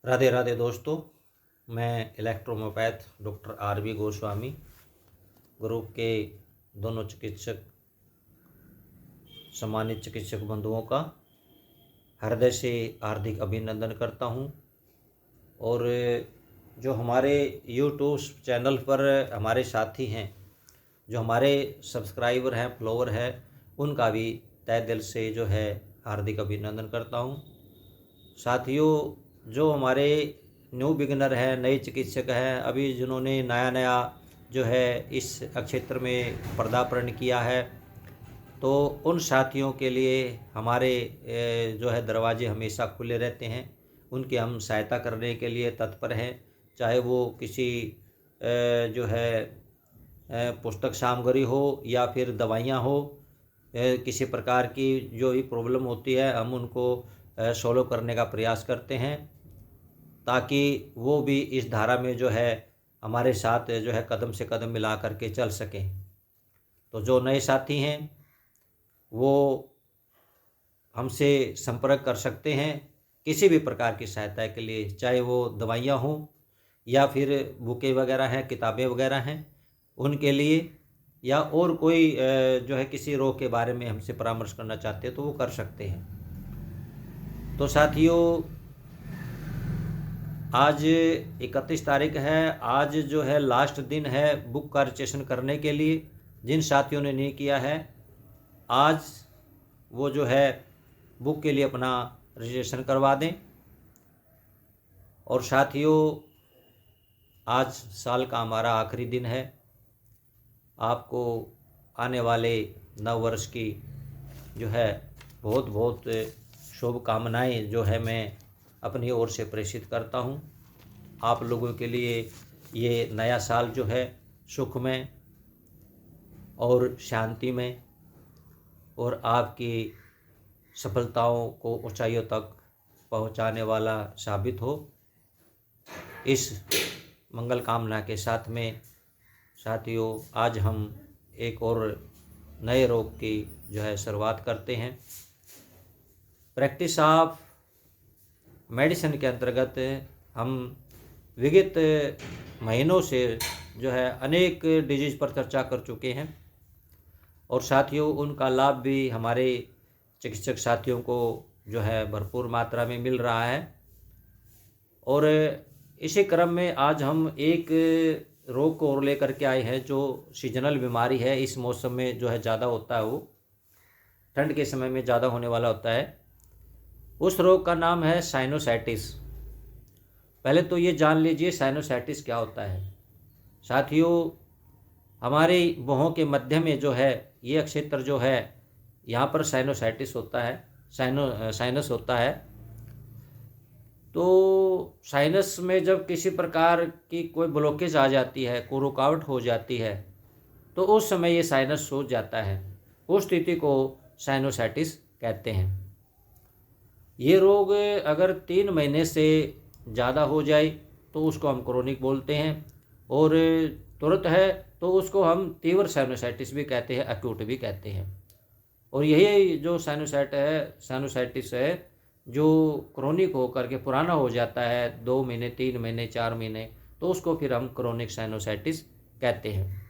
राधे राधे दोस्तों। मैं इलेक्ट्रोमोपैथ doctor RV. Goswami group के दोनों चिकित्सक सम्मानित चिकित्सक बंधुओं का हृदय से हार्दिक अभिनंदन करता हूं। और जो हमारे यूट्यूब चैनल पर हमारे साथी हैं, जो हमारे सब्सक्राइबर हैं, फॉलोवर हैं, उनका भी तहे दिल से जो है हार्दिक अभिनंदन करता हूं। साथियों, जो हमारे न्यू बिगिनर हैं, नए चिकित्सक हैं, अभी जिन्होंने नया नया जो है इस क्षेत्र में पदार्पण किया है, तो उन साथियों के लिए हमारे जो है दरवाजे हमेशा खुले रहते हैं। उनकी हम सहायता करने के लिए तत्पर हैं, चाहे वो किसी जो है पुस्तक सामग्री हो या फिर दवाइयाँ हो, किसी प्रकार की जो भी प्रॉब्लम होती है हम उनको सॉल्व करने का प्रयास करते हैं, ताकि वो भी इस धारा में जो है हमारे साथ जो है कदम से कदम मिला करके चल सकें। तो जो नए साथी हैं वो हमसे संपर्क कर सकते हैं किसी भी प्रकार की सहायता के लिए, चाहे वो दवाइयाँ हों या फिर बुकें वगैरह हैं, किताबें वगैरह हैं उनके लिए, या और कोई जो है किसी रोग के बारे में हमसे परामर्श करना चाहते हैं तो वो कर सकते हैं। तो साथियों, आज 31 तारीख है। आज जो है लास्ट दिन है बुक का रजिस्ट्रेशन करने के लिए। जिन साथियों ने नहीं किया है, आज वो जो है बुक के लिए अपना रजिस्ट्रेशन करवा दें। और साथियों, आज साल का हमारा आखिरी दिन है। आपको आने वाले नव वर्ष की जो है बहुत बहुत शुभकामनाएं जो है मैं अपनी ओर से प्रेषित करता हूं। आप लोगों के लिए ये नया साल जो है सुखमय और शांतिमय और आपकी सफलताओं को ऊंचाइयों तक पहुंचाने वाला साबित हो। इस मंगल कामना के साथ में साथियों, आज हम एक और नए रोग की जो है शुरुआत करते हैं। प्रैक्टिस ऑफ मेडिसिन के अंतर्गत हम विगत महीनों से जो है अनेक डिजीज़ पर चर्चा कर चुके हैं, और साथियों उनका लाभ भी हमारे चिकित्सक साथियों को जो है भरपूर मात्रा में मिल रहा है। और इसी क्रम में आज हम एक रोग को और लेकर के आए हैं जो सीजनल बीमारी है। इस मौसम में जो है ज़्यादा होता है, वो ठंड के समय में ज़्यादा होने वाला होता है। उस रोग का नाम है साइनोसाइटिस। पहले तो ये जान लीजिए साइनोसाइटिस क्या होता है। साथियों, हमारे भौहों के मध्य में जो है ये क्षेत्र जो है, यहाँ पर साइनोसाइटिस होता है, साइनस होता है। तो साइनस में जब किसी प्रकार की कोई ब्लॉकेज आ जाती है, कोई रुकावट हो जाती है, तो उस समय ये साइनस सूज जाता है। उस स्थिति को साइनोसाइटिस कहते हैं। ये रोग अगर 3 महीने से ज़्यादा हो जाए तो उसको हम क्रोनिक बोलते हैं, और तुरंत है तो उसको हम तीव्र साइनोसाइटिस भी कहते हैं, एक्यूट भी कहते हैं। और यही जो साइनोसाइटिस है जो क्रोनिक होकर के पुराना हो जाता है, 2 महीने, 3 महीने, 4 महीने, तो उसको फिर हम क्रोनिक साइनोसाइटिस कहते हैं।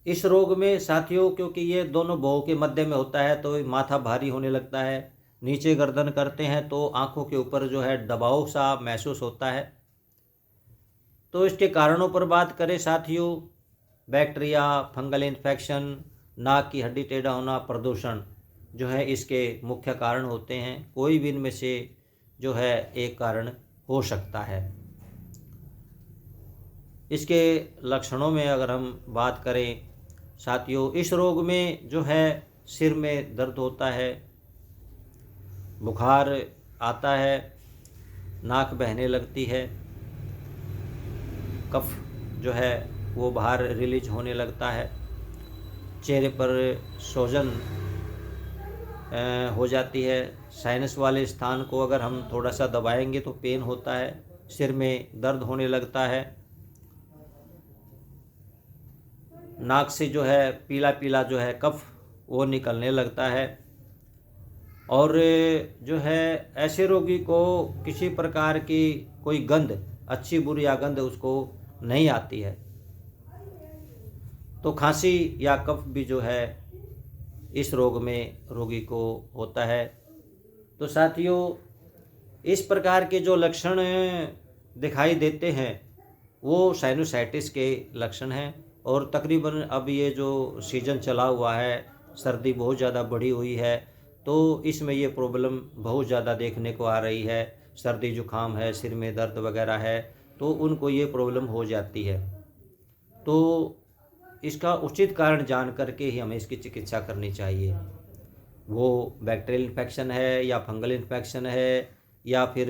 इस रोग में साथियों, क्योंकि ये दोनों भौहों के मध्य में होता है, तो माथा भारी होने लगता है। नीचे गर्दन करते हैं तो आंखों के ऊपर जो है दबाव सा महसूस होता है। तो इसके कारणों पर बात करें साथियों, बैक्टीरिया, फंगल इन्फेक्शन, नाक की हड्डी टेढ़ा होना, प्रदूषण जो है इसके मुख्य कारण होते हैं। कोई भी इनमें से जो है एक कारण हो सकता है। इसके लक्षणों में अगर हम बात करें साथियों, इस रोग में जो है सिर में दर्द होता है, बुखार आता है, नाक बहने लगती है, कफ जो है वो बाहर रिलीज होने लगता है, चेहरे पर सूजन हो जाती है। साइनस वाले स्थान को अगर हम थोड़ा सा दबाएंगे तो पेन होता है, सिर में दर्द होने लगता है, नाक से जो है पीला पीला जो है कफ वो निकलने लगता है, और जो है ऐसे रोगी को किसी प्रकार की कोई गंध, अच्छी बुरी या गंध उसको नहीं आती है। तो खांसी या कफ भी जो है इस रोग में रोगी को होता है। तो साथियों, इस प्रकार के जो लक्षण दिखाई देते हैं वो साइनोसाइटिस के लक्षण हैं। और तकरीबन अब ये जो सीज़न चला हुआ है, सर्दी बहुत ज़्यादा बढ़ी हुई है, तो इसमें ये प्रॉब्लम बहुत ज़्यादा देखने को आ रही है। सर्दी जुकाम है, सिर में दर्द वगैरह है, तो उनको ये प्रॉब्लम हो जाती है। तो इसका उचित कारण जान करके ही हमें इसकी चिकित्सा करनी चाहिए। वो बैक्टीरियल इन्फेक्शन है या फंगल इन्फेक्शन है या फिर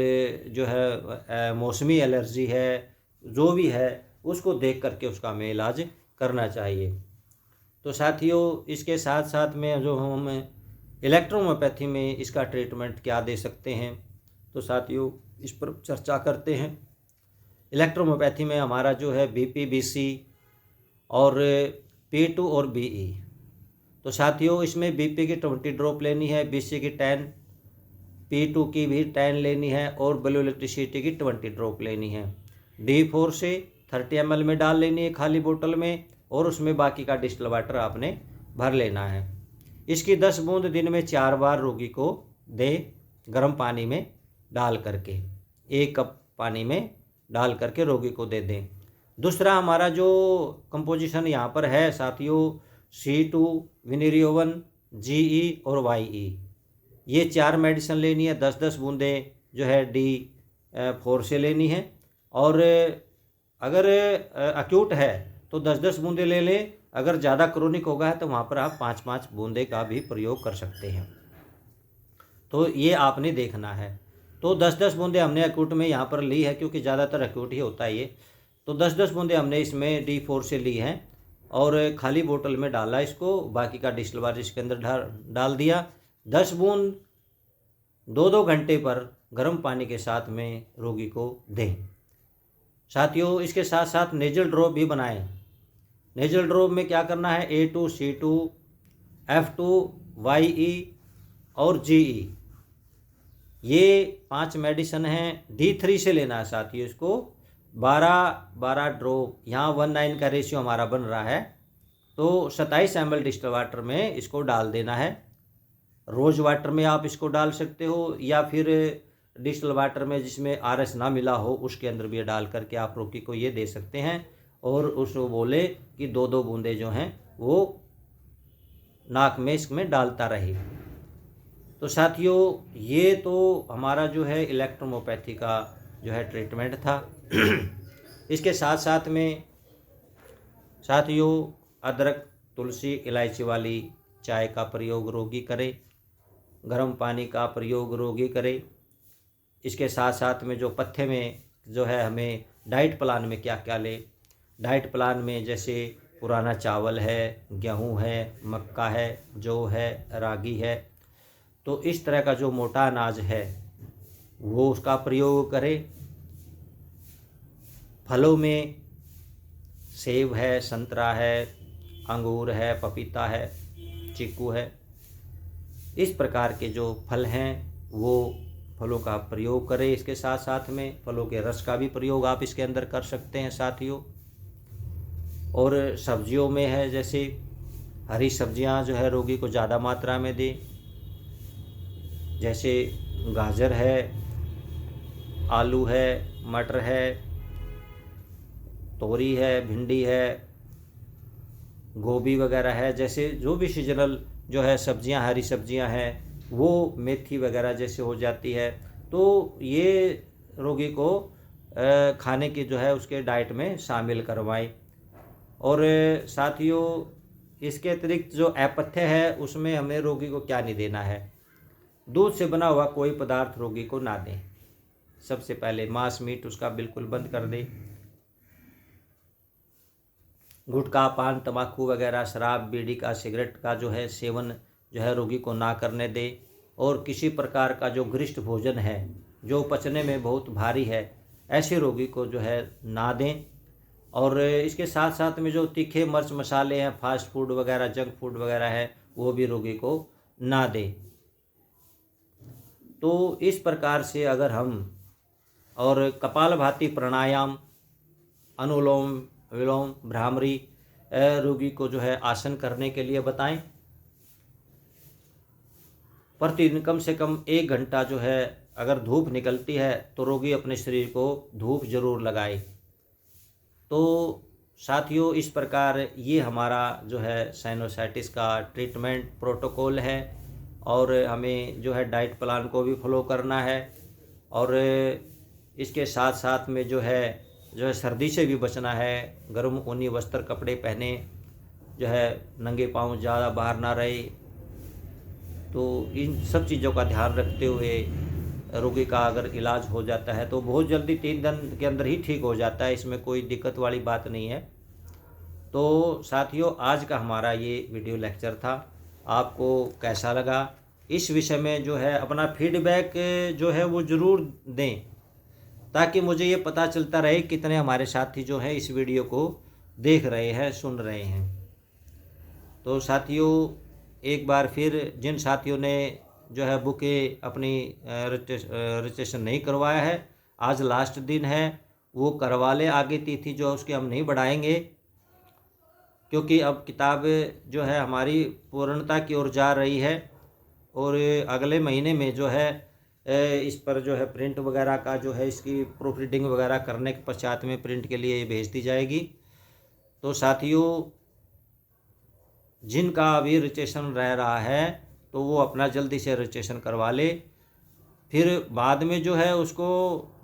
जो है मौसमी एलर्जी है, जो भी है उसको देख करके उसका हमें इलाज करना चाहिए। तो साथियों, इसके साथ साथ में जो हम इलेक्ट्रोहोम्योपैथी में इसका ट्रीटमेंट क्या दे सकते हैं, तो साथियों इस पर चर्चा करते हैं। इलेक्ट्रोहोम्योपैथी में हमारा जो है बीपी, बीसी और P2 और BE। तो साथियों, इसमें बीपी की 20 ड्रॉप लेनी है, बीसी की 10, P2 की भी 10 लेनी है और ब्लू इलेक्ट्रिसिटी की 20 ड्रॉप लेनी है। D4 से 30 ml में डाल लेनी है खाली बोतल में, और उसमें बाकी का डिस्टिल वाटर आपने भर लेना है। इसकी 10 बूंद दिन में 4 बार रोगी को दे, गर्म पानी में डाल करके, 1 कप पानी में डाल करके रोगी को दे दें। दूसरा हमारा जो कंपोजिशन यहाँ पर है साथियों, C2, विनेरियोवन, GE और YE, ये 4 मेडिसिन लेनी है। 10-10 बूंदें जो है D4 से लेनी है। और अगर अक्यूट है तो 10-10 बूंदें ले लें। अगर ज़्यादा क्रोनिक होगा है तो वहाँ पर आप 5-5 बूंदे का भी प्रयोग कर सकते हैं। तो ये आपने देखना है। तो 10-10 बूंदें हमने अक्यूट में यहाँ पर ली है, क्योंकि ज़्यादातर अक्यूट ही होता है ये। तो 10-10 बूंदें हमने इसमें D4 से ली हैं और खाली बोतल में डाला इसको, बाकी का डिस्टिल वाटर इसके अंदर डाल दिया। 10 बूंद 2-2 घंटे पर गर्म पानी के साथ में रोगी को दें। साथियों, इसके साथ साथ नेजल ड्रॉप भी बनाएं। नेजल ड्रॉप में क्या करना है, A2, C2, F2, YE और GE, ये 5 मेडिसिन हैं। D3 से लेना है साथियों इसको, 12 ड्रॉप। यहाँ 1:9 का रेशियो हमारा बन रहा है, तो 27 ml डिस्टिल वाटर में इसको डाल देना है। रोज़ वाटर में आप इसको डाल सकते हो, या फिर डिस्टिल वाटर में जिसमें RS ना मिला हो उसके अंदर भी डाल करके आप रोगी को ये दे सकते हैं। और उसको बोले कि 2-2 बूंदे जो हैं वो नाक में इसमें डालता रहे। तो साथियों, ये तो हमारा जो है इलेक्ट्रोहोम्योपैथी का जो है ट्रीटमेंट था। इसके साथ साथ में साथियों, अदरक, तुलसी, इलायची वाली चाय का प्रयोग रोगी करे, गर्म पानी का प्रयोग रोगी करे। इसके साथ साथ में जो पथ्य में जो है हमें डाइट प्लान में क्या क्या ले, डाइट प्लान में जैसे पुराना चावल है, गेहूं है, मक्का है, जौ है, रागी है, तो इस तरह का जो मोटा अनाज है वो उसका प्रयोग करें। फलों में सेब है, संतरा है, अंगूर है, पपीता है, चीकू है, इस प्रकार के जो फल हैं वो फलों का प्रयोग करें। इसके साथ साथ में फलों के रस का भी प्रयोग आप इसके अंदर कर सकते हैं साथियों। और सब्जियों में है जैसे हरी सब्जियां जो है रोगी को ज़्यादा मात्रा में दें, जैसे गाजर है, आलू है, मटर है, तोरी है, भिंडी है, गोभी वगैरह है। जैसे जो भी सीजनल जो है सब्जियां, हरी सब्जियां हैं, वो मेथी वगैरह जैसे हो जाती है, तो ये रोगी को खाने की जो है उसके डाइट में शामिल करवाएं। और साथियों, इसके अतिरिक्त जो अपथ्य है उसमें हमें रोगी को क्या नहीं देना है, दूध से बना हुआ कोई पदार्थ रोगी को ना दें। सबसे पहले मांस मीट उसका बिल्कुल बंद कर दें। गुटखा, पान, तंबाकू वगैरह, शराब, बीड़ी का, सिगरेट का जो है सेवन जो है रोगी को ना करने दें। और किसी प्रकार का जो गरिष्ठ भोजन है जो पचने में बहुत भारी है, ऐसे रोगी को जो है ना दें। और इसके साथ साथ में जो तीखे मिर्च मसाले हैं, फास्ट फूड वगैरह, जंक फूड वगैरह है, वो भी रोगी को ना दें। तो इस प्रकार से अगर हम और कपालभाति प्राणायाम, अनुलोम विलोम, भ्रामरी रोगी को जो है आसन करने के लिए बताएं। प्रतिदिन कम से कम 1 घंटा जो है अगर धूप निकलती है तो रोगी अपने शरीर को धूप जरूर लगाए। तो साथियों, इस प्रकार ये हमारा जो है साइनोसाइटिस का ट्रीटमेंट प्रोटोकॉल है और हमें जो है डाइट प्लान को भी फॉलो करना है और इसके साथ साथ में जो है सर्दी से भी बचना है। गर्म ऊनी वस्त्र कपड़े पहने, जो है नंगे पाँव ज़्यादा बाहर ना रहे। तो इन सब चीज़ों का ध्यान रखते हुए रोगी का अगर इलाज हो जाता है तो बहुत जल्दी 3 दिन के अंदर ही ठीक हो जाता है, इसमें कोई दिक्कत वाली बात नहीं है। तो साथियों, आज का हमारा ये वीडियो लेक्चर था, आपको कैसा लगा? इस विषय में जो है अपना फीडबैक जो है वो ज़रूर दें, ताकि मुझे ये पता चलता रहे कितने हमारे साथी जो हैं इस वीडियो को देख रहे हैं, सुन रहे हैं। तो साथियों, एक बार फिर जिन साथियों ने जो है बुके अपनी रजिस्ट्रेशन नहीं करवाया है, आज लास्ट दिन है, वो करवा ले। आगे तिथि जो उसकी हम नहीं बढ़ाएंगे, क्योंकि अब किताब जो है हमारी पूर्णता की ओर जा रही है और अगले महीने में जो है इस पर जो है प्रिंट वगैरह का जो है इसकी प्रूफ रीडिंग वगैरह करने के पश्चात में प्रिंट के लिए भेज दी जाएगी। तो साथियों, जिनका अभी रजिस्ट्रेशन रह रहा है तो वो अपना जल्दी से रजिस्ट्रेशन करवा ले, फिर बाद में जो है उसको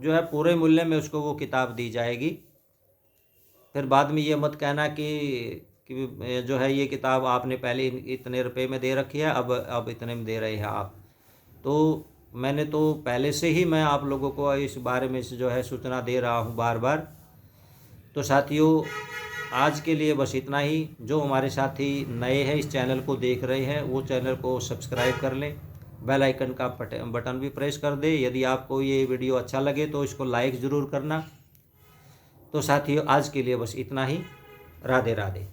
जो है पूरे मूल्य में उसको वो किताब दी जाएगी। फिर बाद में ये मत कहना कि जो है ये किताब आपने पहले इतने रुपए में दे रखी है, अब इतने में दे रहे हैं आप। तो मैंने तो पहले से ही मैं आप लोगों को इस बारे में जो है सूचना दे रहा हूँ बार बार। तो साथियों, आज के लिए बस इतना ही। जो हमारे साथी नए हैं इस चैनल को देख रहे हैं, वो चैनल को सब्सक्राइब कर लें, बेल आइकन का बटन भी प्रेस कर दें। यदि आपको ये वीडियो अच्छा लगे तो इसको लाइक ज़रूर करना। तो साथियों, आज के लिए बस इतना ही। राधे राधे।